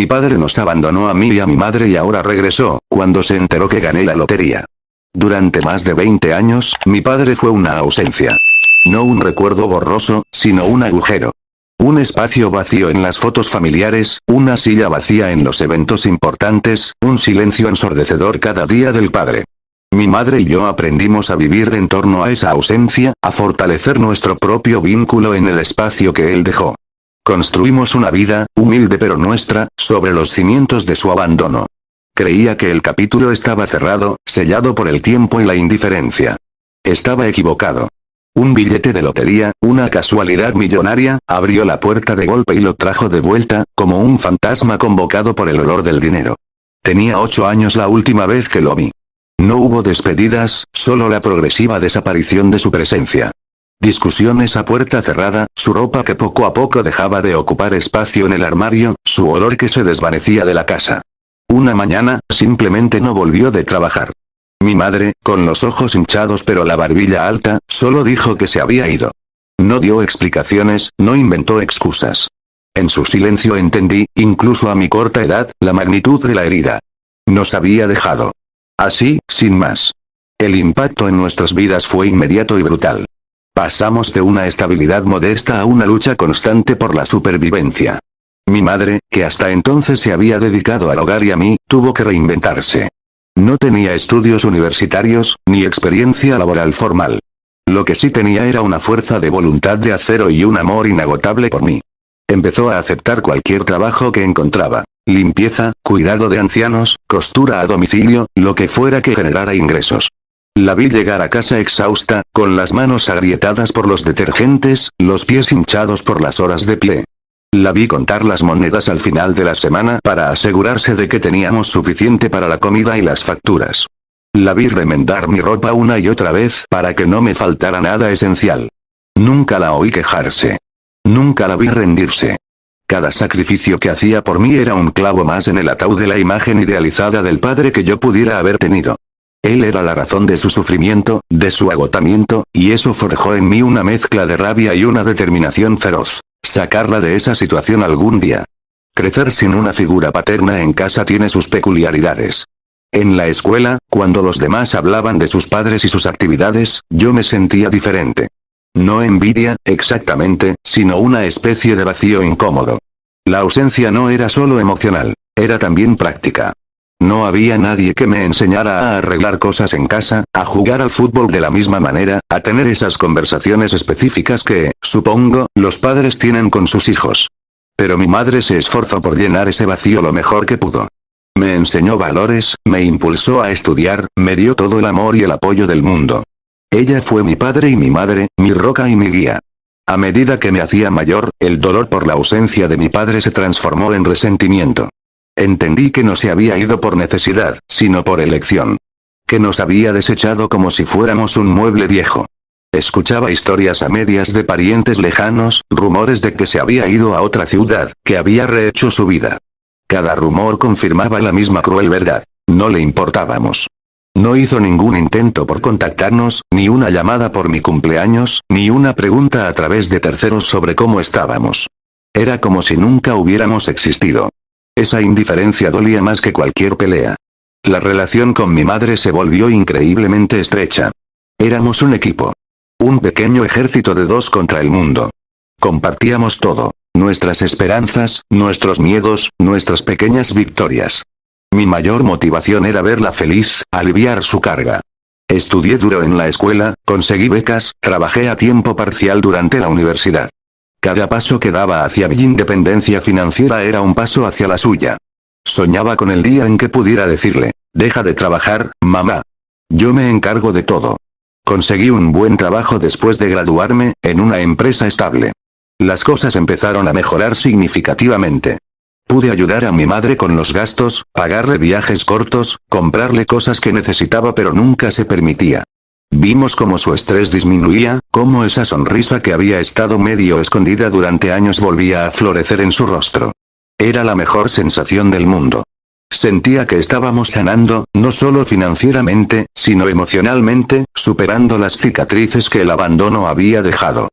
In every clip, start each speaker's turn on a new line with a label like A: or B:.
A: Mi padre nos abandonó a mí y a mi madre y ahora regresó, cuando se enteró que gané la lotería. Durante más de 20 años, mi padre fue una ausencia. No un recuerdo borroso, sino un agujero. Un espacio vacío en las fotos familiares, una silla vacía en los eventos importantes, un silencio ensordecedor cada día del padre. Mi madre y yo aprendimos a vivir en torno a esa ausencia, a fortalecer nuestro propio vínculo en el espacio que él dejó. Construimos una vida, humilde pero nuestra, sobre los cimientos de su abandono. Creía que el capítulo estaba cerrado, sellado por el tiempo y la indiferencia. Estaba equivocado. Un billete de lotería, una casualidad millonaria, abrió la puerta de golpe y lo trajo de vuelta, como un fantasma convocado por el olor del dinero. Tenía 8 años la última vez que lo vi. No hubo despedidas, solo la progresiva desaparición de su presencia. Discusiones a puerta cerrada, su ropa que poco a poco dejaba de ocupar espacio en el armario, su olor que se desvanecía de la casa. Una mañana, simplemente no volvió de trabajar. Mi madre, con los ojos hinchados pero la barbilla alta, solo dijo que se había ido. No dio explicaciones, no inventó excusas. En su silencio entendí, incluso a mi corta edad, la magnitud de la herida. Nos había dejado. Así, sin más. El impacto en nuestras vidas fue inmediato y brutal. Pasamos de una estabilidad modesta a una lucha constante por la supervivencia. Mi madre, que hasta entonces se había dedicado al hogar y a mí, tuvo que reinventarse. No tenía estudios universitarios, ni experiencia laboral formal. Lo que sí tenía era una fuerza de voluntad de acero y un amor inagotable por mí. Empezó a aceptar cualquier trabajo que encontraba. Limpieza, cuidado de ancianos, costura a domicilio, lo que fuera que generara ingresos. La vi llegar a casa exhausta, con las manos agrietadas por los detergentes, los pies hinchados por las horas de pie. La vi contar las monedas al final de la semana para asegurarse de que teníamos suficiente para la comida y las facturas. La vi remendar mi ropa una y otra vez para que no me faltara nada esencial. Nunca la oí quejarse. Nunca la vi rendirse. Cada sacrificio que hacía por mí era un clavo más en el ataúd de la imagen idealizada del padre que yo pudiera haber tenido. Él era la razón de su sufrimiento, de su agotamiento, y eso forjó en mí una mezcla de rabia y una determinación feroz. Sacarla de esa situación algún día. Crecer sin una figura paterna en casa tiene sus peculiaridades. En la escuela, cuando los demás hablaban de sus padres y sus actividades, yo me sentía diferente. No envidia, exactamente, sino una especie de vacío incómodo. La ausencia no era solo emocional, era también práctica. No había nadie que me enseñara a arreglar cosas en casa, a jugar al fútbol de la misma manera, a tener esas conversaciones específicas que, supongo, los padres tienen con sus hijos. Pero mi madre se esforzó por llenar ese vacío lo mejor que pudo. Me enseñó valores, me impulsó a estudiar, me dio todo el amor y el apoyo del mundo. Ella fue mi padre y mi madre, mi roca y mi guía. A medida que me hacía mayor, el dolor por la ausencia de mi padre se transformó en resentimiento. Entendí que no se había ido por necesidad, sino por elección. Que nos había desechado como si fuéramos un mueble viejo. Escuchaba historias a medias de parientes lejanos, rumores de que se había ido a otra ciudad, que había rehecho su vida. Cada rumor confirmaba la misma cruel verdad. No le importábamos. No hizo ningún intento por contactarnos, ni una llamada por mi cumpleaños, ni una pregunta a través de terceros sobre cómo estábamos. Era como si nunca hubiéramos existido. Esa indiferencia dolía más que cualquier pelea. La relación con mi madre se volvió increíblemente estrecha. Éramos un equipo. Un pequeño ejército de dos contra el mundo. Compartíamos todo. Nuestras esperanzas, nuestros miedos, nuestras pequeñas victorias. Mi mayor motivación era verla feliz, aliviar su carga. Estudié duro en la escuela, conseguí becas, trabajé a tiempo parcial durante la universidad. Cada paso que daba hacia mi independencia financiera era un paso hacia la suya. Soñaba con el día en que pudiera decirle, deja de trabajar, mamá. Yo me encargo de todo. Conseguí un buen trabajo después de graduarme, en una empresa estable. Las cosas empezaron a mejorar significativamente. Pude ayudar a mi madre con los gastos, pagarle viajes cortos, comprarle cosas que necesitaba pero nunca se permitía. Vimos cómo su estrés disminuía, cómo esa sonrisa que había estado medio escondida durante años volvía a florecer en su rostro. Era la mejor sensación del mundo. Sentía que estábamos sanando, no solo financieramente, sino emocionalmente, superando las cicatrices que el abandono había dejado.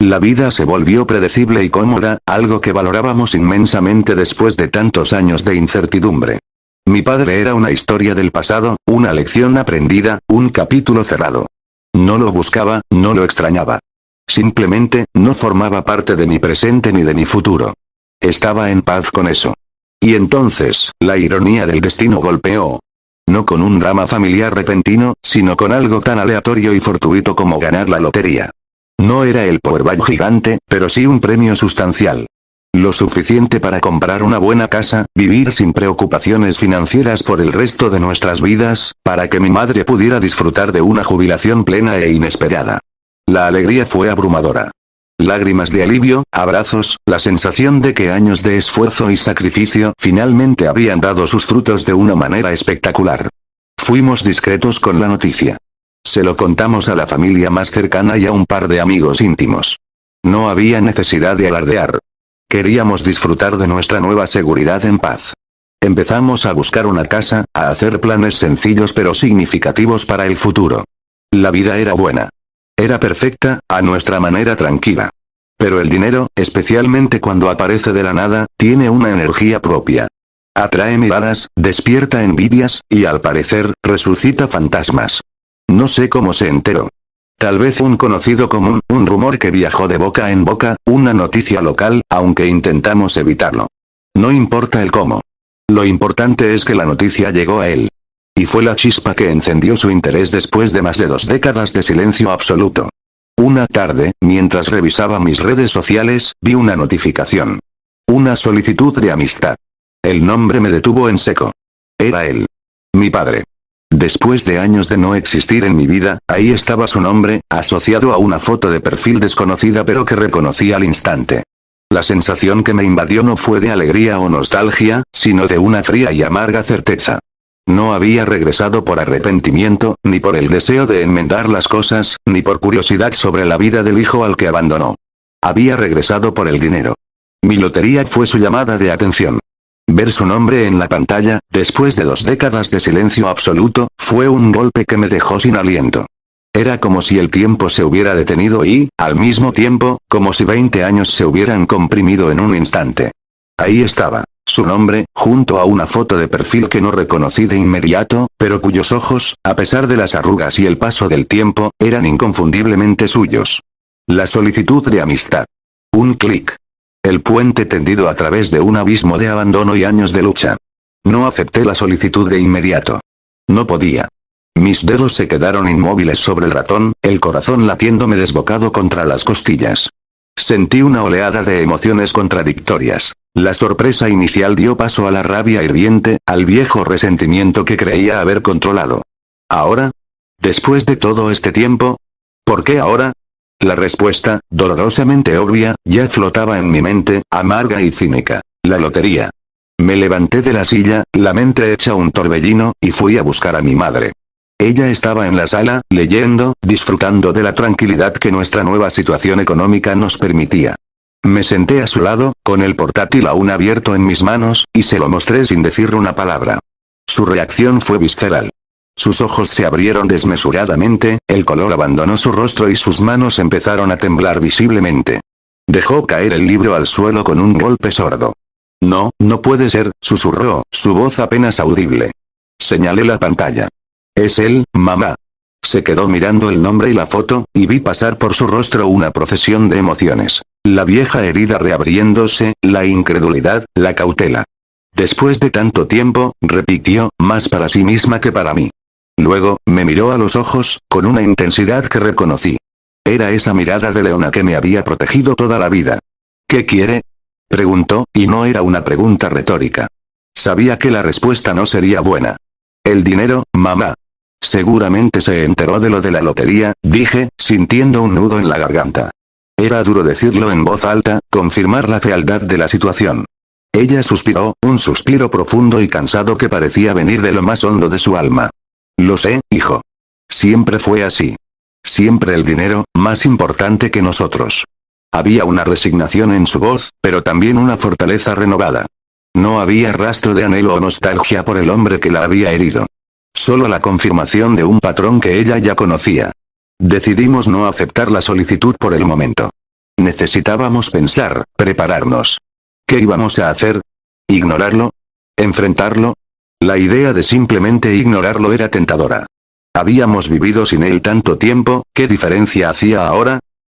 A: La vida se volvió predecible y cómoda, algo que valorábamos inmensamente después de tantos años de incertidumbre. Mi padre era una historia del pasado, una lección aprendida, un capítulo cerrado. No lo buscaba, no lo extrañaba. Simplemente, no formaba parte de mi presente ni de mi futuro. Estaba en paz con eso. Y entonces, la ironía del destino golpeó. No con un drama familiar repentino, sino con algo tan aleatorio y fortuito como ganar la lotería. No era el Powerball gigante, pero sí un premio sustancial. Lo suficiente para comprar una buena casa, vivir sin preocupaciones financieras por el resto de nuestras vidas, para que mi madre pudiera disfrutar de una jubilación plena e inesperada. La alegría fue abrumadora. Lágrimas de alivio, abrazos, la sensación de que años de esfuerzo y sacrificio finalmente habían dado sus frutos de una manera espectacular. Fuimos discretos con la noticia. Se lo contamos a la familia más cercana y a un par de amigos íntimos. No había necesidad de alardear. Queríamos disfrutar de nuestra nueva seguridad en paz. Empezamos a buscar una casa, a hacer planes sencillos pero significativos para el futuro. La vida era buena. Era perfecta, a nuestra manera tranquila. Pero el dinero, especialmente cuando aparece de la nada, tiene una energía propia. Atrae miradas, despierta envidias, y al parecer, resucita fantasmas. No sé cómo se enteró. Tal vez un conocido común, un rumor que viajó de boca en boca, una noticia local, aunque intentamos evitarlo. No importa el cómo. Lo importante es que la noticia llegó a él. Y fue la chispa que encendió su interés después de más de 2 décadas de silencio absoluto. Una tarde, mientras revisaba mis redes sociales, vi una notificación. Una solicitud de amistad. El nombre me detuvo en seco. Era él. Mi padre. Después de años de no existir en mi vida, ahí estaba su nombre, asociado a una foto de perfil desconocida pero que reconocí al instante. La sensación que me invadió no fue de alegría o nostalgia, sino de una fría y amarga certeza. No había regresado por arrepentimiento, ni por el deseo de enmendar las cosas, ni por curiosidad sobre la vida del hijo al que abandonó. Había regresado por el dinero. Mi lotería fue su llamada de atención. Ver su nombre en la pantalla, después de 2 décadas de silencio absoluto, fue un golpe que me dejó sin aliento. Era como si el tiempo se hubiera detenido y, al mismo tiempo, como si 20 años se hubieran comprimido en un instante. Ahí estaba, su nombre, junto a una foto de perfil que no reconocí de inmediato, pero cuyos ojos, a pesar de las arrugas y el paso del tiempo, eran inconfundiblemente suyos. La solicitud de amistad. Un clic. El puente tendido a través de un abismo de abandono y años de lucha. No acepté la solicitud de inmediato. No podía. Mis dedos se quedaron inmóviles sobre el ratón, el corazón latiéndome desbocado contra las costillas. Sentí una oleada de emociones contradictorias. La sorpresa inicial dio paso a la rabia hirviente, al viejo resentimiento que creía haber controlado. ¿Ahora? ¿Después de todo este tiempo? ¿Por qué ahora? La respuesta, dolorosamente obvia, ya flotaba en mi mente, amarga y cínica. La lotería. Me levanté de la silla, la mente hecha un torbellino, y fui a buscar a mi madre. Ella estaba en la sala, leyendo, disfrutando de la tranquilidad que nuestra nueva situación económica nos permitía. Me senté a su lado, con el portátil aún abierto en mis manos, y se lo mostré sin decir una palabra. Su reacción fue visceral. Sus ojos se abrieron desmesuradamente, el color abandonó su rostro y sus manos empezaron a temblar visiblemente. Dejó caer el libro al suelo con un golpe sordo. No, no puede ser, susurró, su voz apenas audible. Señalé la pantalla. Es él, mamá. Se quedó mirando el nombre y la foto, y vi pasar por su rostro una procesión de emociones. La vieja herida reabriéndose, la incredulidad, la cautela. Después de tanto tiempo, repitió, más para sí misma que para mí. Luego, me miró a los ojos, con una intensidad que reconocí. Era esa mirada de leona que me había protegido toda la vida. ¿Qué quiere? Preguntó, y no era una pregunta retórica. Sabía que la respuesta no sería buena. El dinero, mamá. Seguramente se enteró de lo de la lotería, dije, sintiendo un nudo en la garganta. Era duro decirlo en voz alta, confirmar la fealdad de la situación. Ella suspiró, un suspiro profundo y cansado que parecía venir de lo más hondo de su alma. Lo sé, hijo. Siempre fue así. Siempre el dinero, más importante que nosotros. Había una resignación en su voz, pero también una fortaleza renovada. No había rastro de anhelo o nostalgia por el hombre que la había herido. Solo la confirmación de un patrón que ella ya conocía. Decidimos no aceptar la solicitud por el momento. Necesitábamos pensar, prepararnos. ¿Qué íbamos a hacer? ¿Ignorarlo? ¿Enfrentarlo? La idea de simplemente ignorarlo era tentadora. Habíamos vivido sin él tanto tiempo, ¿qué diferencia hacía ahora?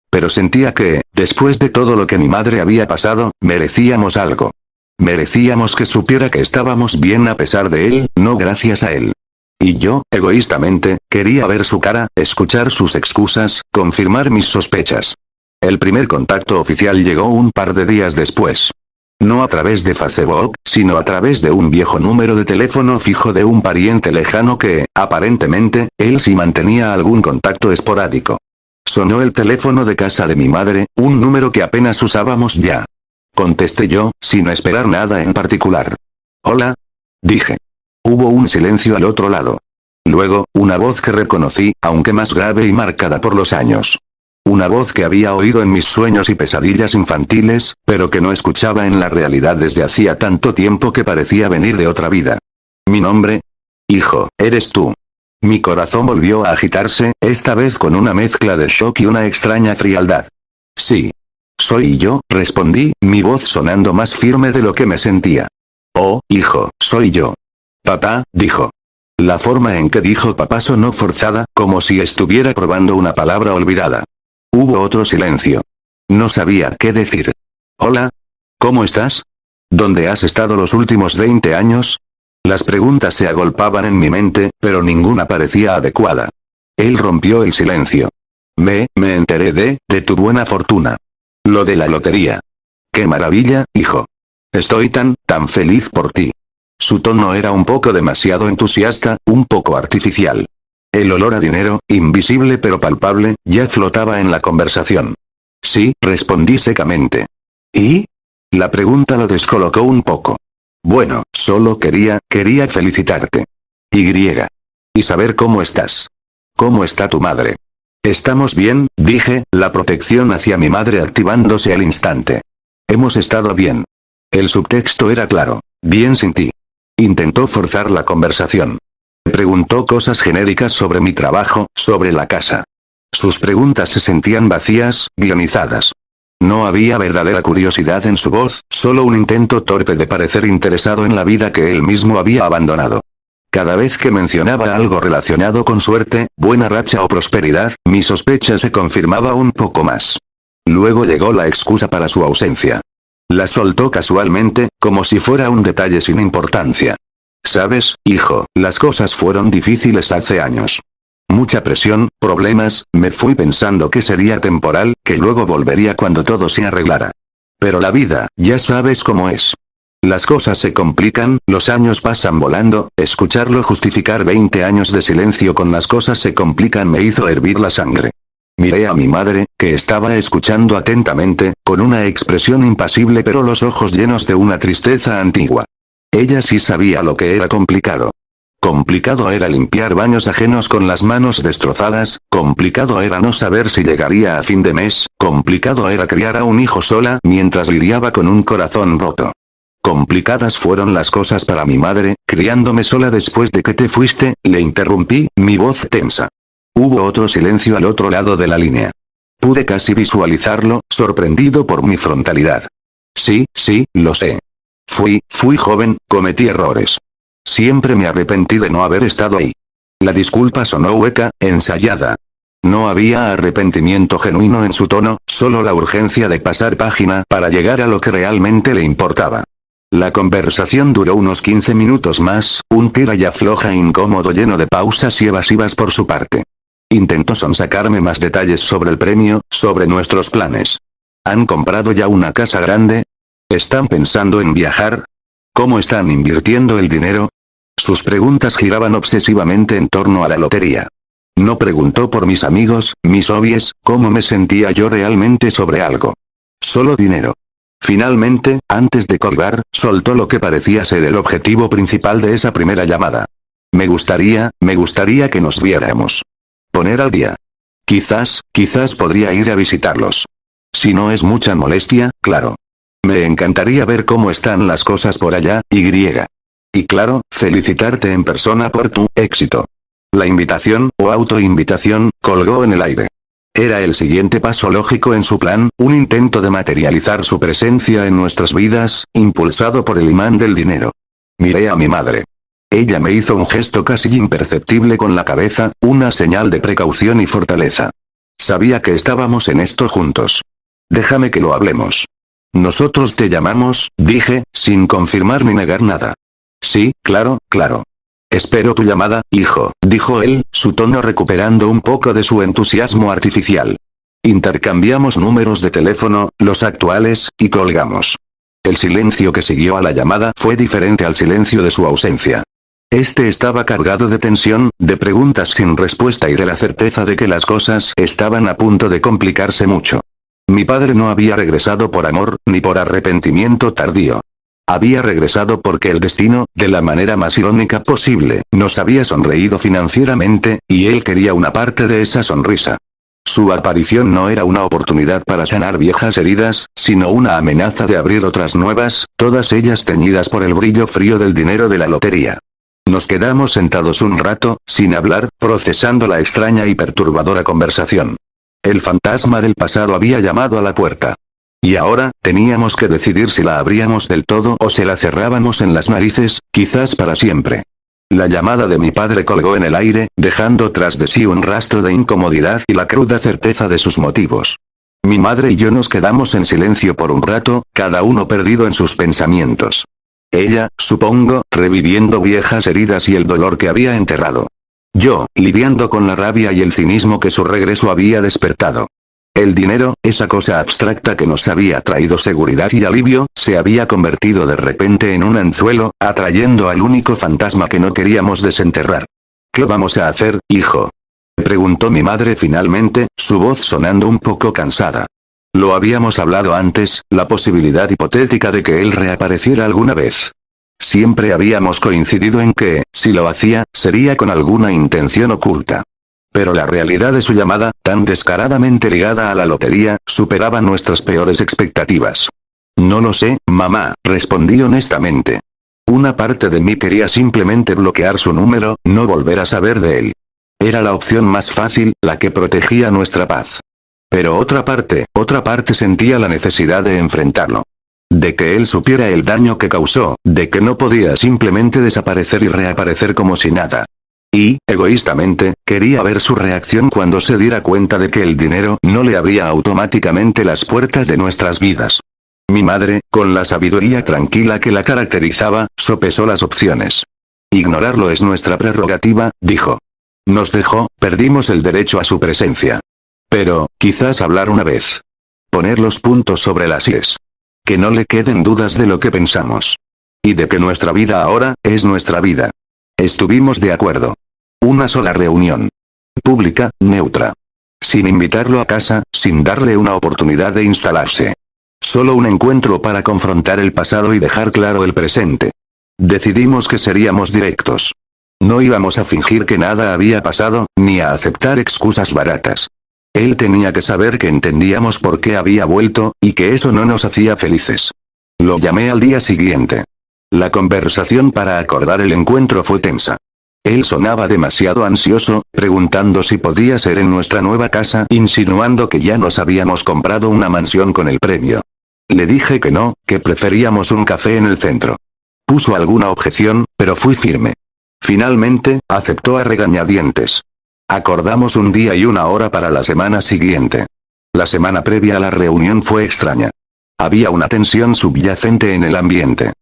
A: Pero sentía que, después de todo lo que mi madre había pasado, merecíamos algo. Merecíamos que supiera que estábamos bien a pesar de él, no gracias a él. Y yo, egoístamente, quería ver su cara, escuchar sus excusas, confirmar mis sospechas. El primer contacto oficial llegó un par de días después. No a través de Facebook, sino a través de un viejo número de teléfono fijo de un pariente lejano que, aparentemente, él sí mantenía algún contacto esporádico. Sonó el teléfono de casa de mi madre, un número que apenas usábamos ya. Contesté yo, sin esperar nada en particular. «Hola», dije. Hubo un silencio al otro lado. Luego, una voz que reconocí, aunque más grave y marcada por los años. Una voz que había oído en mis sueños y pesadillas infantiles, pero que no escuchaba en la realidad desde hacía tanto tiempo que parecía venir de otra vida. ¿Mi nombre? Hijo, eres tú. Mi corazón volvió a agitarse, esta vez con una mezcla de shock y una extraña frialdad. Sí. Soy yo, respondí, mi voz sonando más firme de lo que me sentía. Oh, hijo, soy yo. Papá, dijo. La forma en que dijo papá sonó forzada, como si estuviera probando una palabra olvidada. Hubo otro silencio. No sabía qué decir. Hola. ¿Cómo estás? ¿Dónde has estado los últimos 20 años? Las preguntas se agolpaban en mi mente, pero ninguna parecía adecuada. Él rompió el silencio. Me enteré de tu buena fortuna. Lo de la lotería. ¡Qué maravilla, hijo! Estoy tan feliz por ti. Su tono era un poco demasiado entusiasta, un poco artificial. El olor a dinero, invisible pero palpable, ya flotaba en la conversación. Sí, respondí secamente. ¿Y? La pregunta lo descolocó un poco. Bueno, solo quería felicitarte. Y saber cómo estás. ¿Cómo está tu madre? Estamos bien, dije, la protección hacia mi madre activándose al instante. Hemos estado bien. El subtexto era claro. Bien sin ti. Intentó forzar la conversación. Preguntó cosas genéricas sobre mi trabajo, sobre la casa. Sus preguntas se sentían vacías, guionizadas. No había verdadera curiosidad en su voz, solo un intento torpe de parecer interesado en la vida que él mismo había abandonado. Cada vez que mencionaba algo relacionado con suerte, buena racha o prosperidad, mi sospecha se confirmaba un poco más. Luego llegó la excusa para su ausencia. La soltó casualmente, como si fuera un detalle sin importancia. Sabes, hijo, las cosas fueron difíciles hace años. Mucha presión, problemas, me fui pensando que sería temporal, que luego volvería cuando todo se arreglara. Pero la vida, ya sabes cómo es. Las cosas se complican, los años pasan volando, escucharlo justificar 20 años de silencio con las cosas se complican me hizo hervir la sangre. Miré a mi madre, que estaba escuchando atentamente, con una expresión impasible pero los ojos llenos de una tristeza antigua. Ella sí sabía lo que era complicado. Complicado era limpiar baños ajenos con las manos destrozadas, complicado era no saber si llegaría a fin de mes, complicado era criar a un hijo sola mientras lidiaba con un corazón roto. Complicadas fueron las cosas para mi madre, criándome sola después de que te fuiste, le interrumpí, mi voz tensa. Hubo otro silencio al otro lado de la línea. Pude casi visualizarlo, sorprendido por mi frontalidad. Sí, lo sé. Fui joven, cometí errores. Siempre me arrepentí de no haber estado ahí. La disculpa sonó hueca, ensayada. No había arrepentimiento genuino en su tono, solo la urgencia de pasar página para llegar a lo que realmente le importaba. La conversación duró unos 15 minutos más, un tira y afloja incómodo lleno de pausas y evasivas por su parte. Intentó sonsacarme más detalles sobre el premio, sobre nuestros planes. ¿Han comprado ya una casa grande? ¿Están pensando en viajar? ¿Cómo están invirtiendo el dinero? Sus preguntas giraban obsesivamente en torno a la lotería. No preguntó por mis amigos, mis hobbies, cómo me sentía yo realmente sobre algo. Solo dinero. Finalmente, antes de colgar, soltó lo que parecía ser el objetivo principal de esa primera llamada. Me gustaría que nos viéramos. Poner al día. Quizás podría ir a visitarlos. Si no es mucha molestia, claro. Me encantaría ver cómo están las cosas por allá, Y claro, felicitarte en persona por tu éxito. La invitación, o autoinvitación, colgó en el aire. Era el siguiente paso lógico en su plan, un intento de materializar su presencia en nuestras vidas, impulsado por el imán del dinero. Miré a mi madre. Ella me hizo un gesto casi imperceptible con la cabeza, una señal de precaución y fortaleza. Sabía que estábamos en esto juntos. Déjame que lo hablemos. Nosotros te llamamos, dije, sin confirmar ni negar nada. Sí, claro, claro. Espero tu llamada, hijo, dijo él, su tono recuperando un poco de su entusiasmo artificial. Intercambiamos números de teléfono, los actuales, y colgamos. El silencio que siguió a la llamada fue diferente al silencio de su ausencia. Este estaba cargado de tensión, de preguntas sin respuesta y de la certeza de que las cosas estaban a punto de complicarse mucho. Mi padre no había regresado por amor, ni por arrepentimiento tardío. Había regresado porque el destino, de la manera más irónica posible, nos había sonreído financieramente, y él quería una parte de esa sonrisa. Su aparición no era una oportunidad para sanar viejas heridas, sino una amenaza de abrir otras nuevas, todas ellas teñidas por el brillo frío del dinero de la lotería. Nos quedamos sentados un rato, sin hablar, procesando la extraña y perturbadora conversación. El fantasma del pasado había llamado a la puerta. Y ahora, teníamos que decidir si la abríamos del todo o se la cerrábamos en las narices, quizás para siempre. La llamada de mi padre colgó en el aire, dejando tras de sí un rastro de incomodidad y la cruda certeza de sus motivos. Mi madre y yo nos quedamos en silencio por un rato, cada uno perdido en sus pensamientos. Ella, supongo, reviviendo viejas heridas y el dolor que había enterrado. Yo, lidiando con la rabia y el cinismo que su regreso había despertado. El dinero, esa cosa abstracta que nos había traído seguridad y alivio, se había convertido de repente en un anzuelo, atrayendo al único fantasma que no queríamos desenterrar. ¿Qué vamos a hacer, hijo?, preguntó mi madre finalmente, su voz sonando un poco cansada. Lo habíamos hablado antes, la posibilidad hipotética de que él reapareciera alguna vez. Siempre habíamos coincidido en que, si lo hacía, sería con alguna intención oculta. Pero la realidad de su llamada, tan descaradamente ligada a la lotería, superaba nuestras peores expectativas. No lo sé, mamá, respondí honestamente. Una parte de mí quería simplemente bloquear su número, no volver a saber de él. Era la opción más fácil, la que protegía nuestra paz. Pero otra parte sentía la necesidad de enfrentarlo. De que él supiera el daño que causó, de que no podía simplemente desaparecer y reaparecer como si nada. Y, egoístamente, quería ver su reacción cuando se diera cuenta de que el dinero no le abría automáticamente las puertas de nuestras vidas. Mi madre, con la sabiduría tranquila que la caracterizaba, sopesó las opciones. Ignorarlo es nuestra prerrogativa, dijo. Nos dejó, perdimos el derecho a su presencia. Pero, quizás hablar una vez. Poner los puntos sobre las íes. Que no le queden dudas de lo que pensamos. Y de que nuestra vida ahora, es nuestra vida. Estuvimos de acuerdo. Una sola reunión. Pública, neutra. Sin invitarlo a casa, sin darle una oportunidad de instalarse. Solo un encuentro para confrontar el pasado y dejar claro el presente. Decidimos que seríamos directos. No íbamos a fingir que nada había pasado, ni a aceptar excusas baratas. Él tenía que saber que entendíamos por qué había vuelto, y que eso no nos hacía felices. Lo llamé al día siguiente. La conversación para acordar el encuentro fue tensa. Él sonaba demasiado ansioso, preguntando si podía ser en nuestra nueva casa, insinuando que ya nos habíamos comprado una mansión con el premio. Le dije que no, que preferíamos un café en el centro. Puso alguna objeción, pero fui firme. Finalmente, aceptó a regañadientes. Acordamos un día y una hora para la semana siguiente. La semana previa a la reunión fue extraña. Había una tensión subyacente en el ambiente.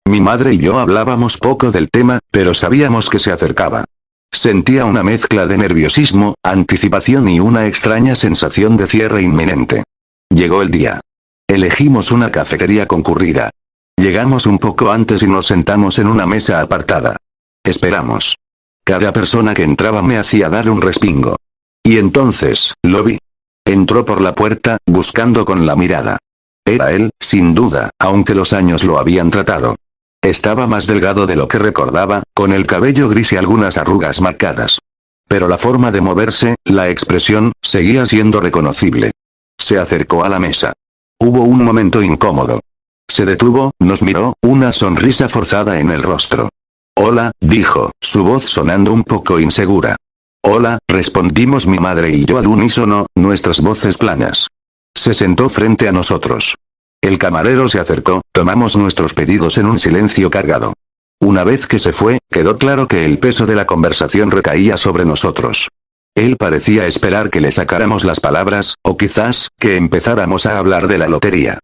A: Mi madre y yo hablábamos poco del tema, pero sabíamos que se acercaba. Sentía una mezcla de nerviosismo, anticipación y una extraña sensación de cierre inminente. Llegó el día. Elegimos una cafetería concurrida. Llegamos un poco antes y nos sentamos en una mesa apartada. Esperamos. Cada persona que entraba me hacía dar un respingo. Y entonces, lo vi. Entró por la puerta, buscando con la mirada. Era él, sin duda, aunque los años lo habían tratado. Estaba más delgado de lo que recordaba, con el cabello gris y algunas arrugas marcadas. Pero la forma de moverse, la expresión, seguía siendo reconocible. Se acercó a la mesa. Hubo un momento incómodo. Se detuvo, nos miró, una sonrisa forzada en el rostro. Hola, dijo, su voz sonando un poco insegura. Hola, respondimos mi madre y yo al unísono, nuestras voces planas. Se sentó frente a nosotros. El camarero se acercó, tomamos nuestros pedidos en un silencio cargado. Una vez que se fue, quedó claro que el peso de la conversación recaía sobre nosotros. Él parecía esperar que le sacáramos las palabras, o quizás, que empezáramos a hablar de la lotería.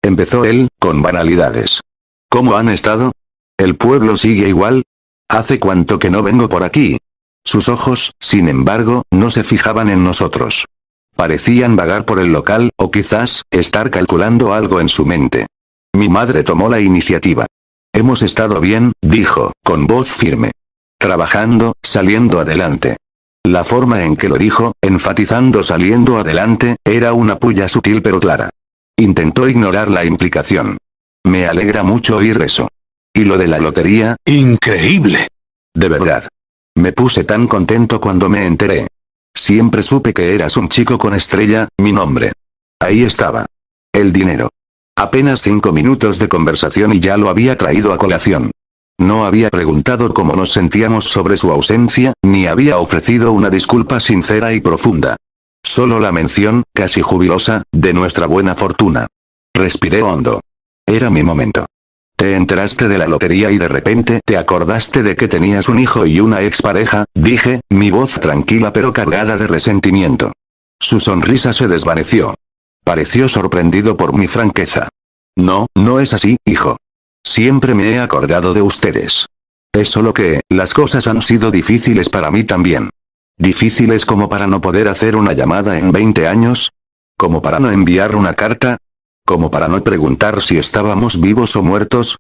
A: Empezó él, con banalidades. ¿Cómo han estado? ¿El pueblo sigue igual? ¿Hace cuánto que no vengo por aquí? Sus ojos, sin embargo, no se fijaban en nosotros. Parecían vagar por el local, o quizás, estar calculando algo en su mente. Mi madre tomó la iniciativa. Hemos estado bien, dijo, con voz firme. Trabajando, saliendo adelante. La forma en que lo dijo, enfatizando saliendo adelante, era una pulla sutil pero clara. Intentó ignorar la implicación. Me alegra mucho oír eso. ¿Y lo de la lotería?
B: ¡Increíble!
A: De verdad. Me puse tan contento cuando me enteré. Siempre supe que eras un chico con estrella, mi nombre. Ahí estaba. El dinero. Apenas 5 minutos de conversación y ya lo había traído a colación. No había preguntado cómo nos sentíamos sobre su ausencia, ni había ofrecido una disculpa sincera y profunda. Solo la mención, casi jubilosa, de nuestra buena fortuna. Respiré hondo. Era mi momento. Te enteraste de la lotería y de repente te acordaste de que tenías un hijo y una expareja, dije, mi voz tranquila pero cargada de resentimiento. Su sonrisa se desvaneció. Pareció sorprendido por mi franqueza. No, no es así, hijo. Siempre me he acordado de ustedes. Es solo que, las cosas han sido difíciles para mí también. ¿Difíciles como para no poder hacer una llamada en 20 años? ¿Como para no enviar una carta? ¿Como para no preguntar si estábamos vivos o muertos?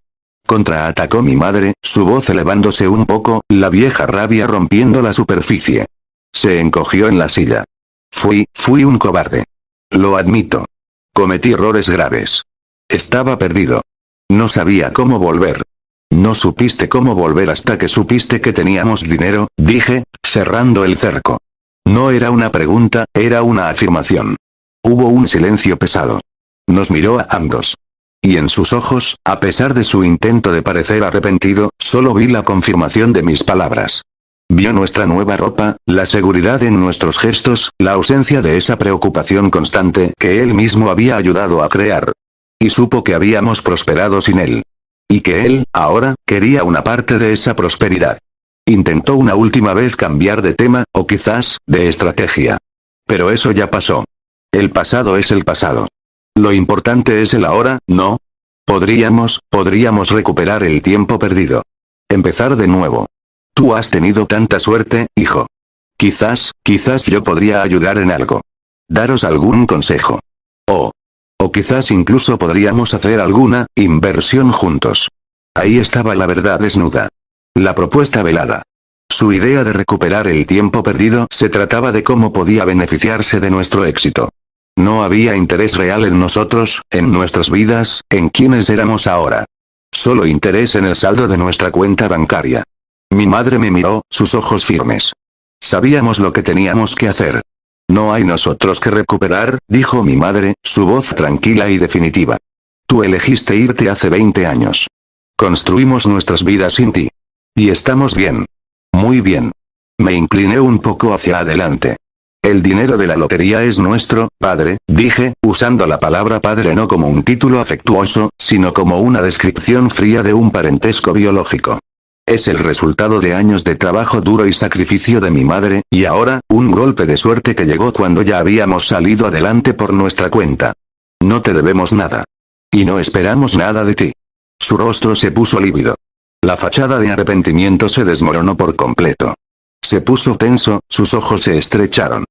A: Contraatacó mi madre, su voz elevándose un poco, la vieja rabia rompiendo la superficie. Se encogió en la silla. Fui un cobarde. Lo admito. Cometí errores graves. Estaba perdido. No sabía cómo volver. No supiste cómo volver hasta que supiste que teníamos dinero, dije, cerrando el cerco. No era una pregunta, era una afirmación. Hubo un silencio pesado. Nos miró a ambos. Y en sus ojos, a pesar de su intento de parecer arrepentido, solo vi la confirmación de mis palabras. Vio nuestra nueva ropa, la seguridad en nuestros gestos, la ausencia de esa preocupación constante que él mismo había ayudado a crear. Y supo que habíamos prosperado sin él. Y que él, ahora, quería una parte de esa prosperidad. Intentó una última vez cambiar de tema, o quizás, de estrategia. Pero eso ya pasó. El pasado es el pasado. Lo importante es el ahora, ¿no? Podríamos recuperar el tiempo perdido. Empezar de nuevo. Tú has tenido tanta suerte, hijo. Quizás yo podría ayudar en algo. Daros algún consejo. O quizás incluso podríamos hacer alguna inversión juntos. Ahí estaba la verdad desnuda. La propuesta velada. Su idea de recuperar el tiempo perdido se trataba de cómo podía beneficiarse de nuestro éxito. No había interés real en nosotros, en nuestras vidas, en quiénes éramos ahora. Solo interés en el saldo de nuestra cuenta bancaria. Mi madre me miró, sus ojos firmes. Sabíamos lo que teníamos que hacer. No hay nosotros que recuperar, dijo mi madre, su voz tranquila y definitiva. Tú elegiste irte hace 20 años. Construimos nuestras vidas sin ti. Y estamos bien. Muy bien. Me incliné un poco hacia adelante. El dinero de la lotería es nuestro, padre, dije, usando la palabra padre no como un título afectuoso, sino como una descripción fría de un parentesco biológico. Es el resultado de años de trabajo duro y sacrificio de mi madre, y ahora, un golpe de suerte que llegó cuando ya habíamos salido adelante por nuestra cuenta. No te debemos nada. Y no esperamos nada de ti. Su rostro se puso lívido. La fachada de arrepentimiento se desmoronó por completo. Se puso tenso, sus ojos se estrecharon.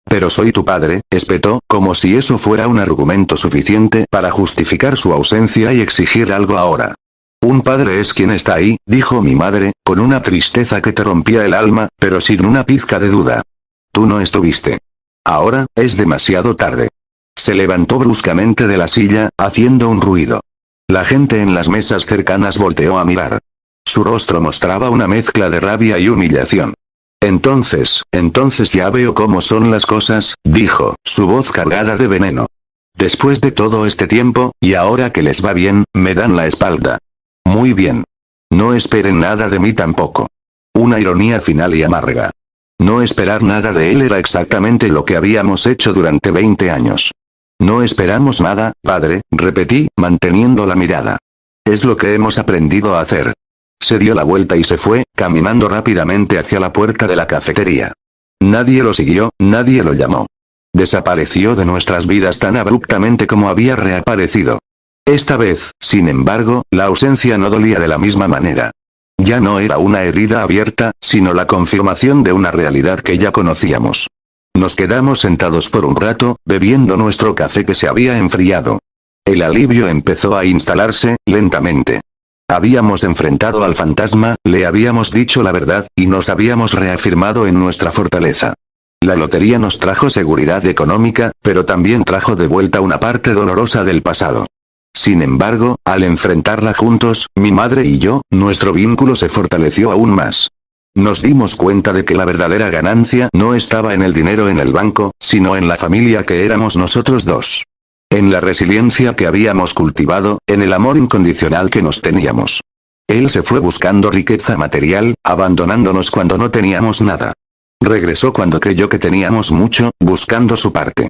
A: Pero soy tu padre, espetó, como si eso fuera un argumento suficiente para justificar su ausencia y exigir algo ahora. Un padre es quien está ahí, dijo mi madre, con una tristeza que te rompía el alma, pero sin una pizca de duda. Tú no estuviste. Ahora, es demasiado tarde. Se levantó bruscamente de la silla, haciendo un ruido. La gente en las mesas cercanas volteó a mirar. Su rostro mostraba una mezcla de rabia y humillación. Entonces ya veo cómo son las cosas, dijo, su voz cargada de veneno. Después de todo este tiempo, y ahora que les va bien, me dan la espalda. Muy bien. No esperen nada de mí tampoco. Una ironía final y amarga. No esperar nada de él era exactamente lo que habíamos hecho durante 20 años. No esperamos nada, padre, repetí, manteniendo la mirada. Es lo que hemos aprendido a hacer. Se dio la vuelta y se fue, caminando rápidamente hacia la puerta de la cafetería. Nadie lo siguió, nadie lo llamó. Desapareció de nuestras vidas tan abruptamente como había reaparecido. Esta vez, sin embargo, la ausencia no dolía de la misma manera. Ya no era una herida abierta, sino la confirmación de una realidad que ya conocíamos. Nos quedamos sentados por un rato, bebiendo nuestro café que se había enfriado. El alivio empezó a instalarse, lentamente. Habíamos enfrentado al fantasma, le habíamos dicho la verdad, y nos habíamos reafirmado en nuestra fortaleza. La lotería nos trajo seguridad económica, pero también trajo de vuelta una parte dolorosa del pasado. Sin embargo, al enfrentarla juntos, mi madre y yo, nuestro vínculo se fortaleció aún más. Nos dimos cuenta de que la verdadera ganancia no estaba en el dinero en el banco, sino en la familia que éramos nosotros dos. En la resiliencia que habíamos cultivado, en el amor incondicional que nos teníamos. Él se fue buscando riqueza material, abandonándonos cuando no teníamos nada. Regresó cuando creyó que teníamos mucho, buscando su parte.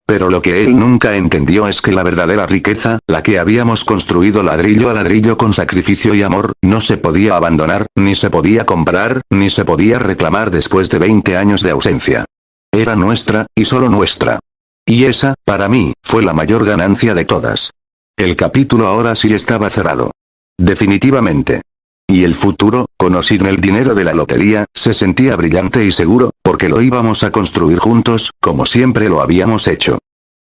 A: Pero lo que él nunca entendió es que la verdadera riqueza, la que habíamos construido ladrillo a ladrillo con sacrificio y amor, no se podía abandonar, ni se podía comprar, ni se podía reclamar después de 20 años de ausencia. Era nuestra, y solo nuestra. Y esa, para mí, fue la mayor ganancia de todas. El capítulo ahora sí estaba cerrado. Definitivamente. Y el futuro, con o sin el dinero de la lotería, se sentía brillante y seguro, porque lo íbamos a construir juntos, como siempre lo habíamos hecho.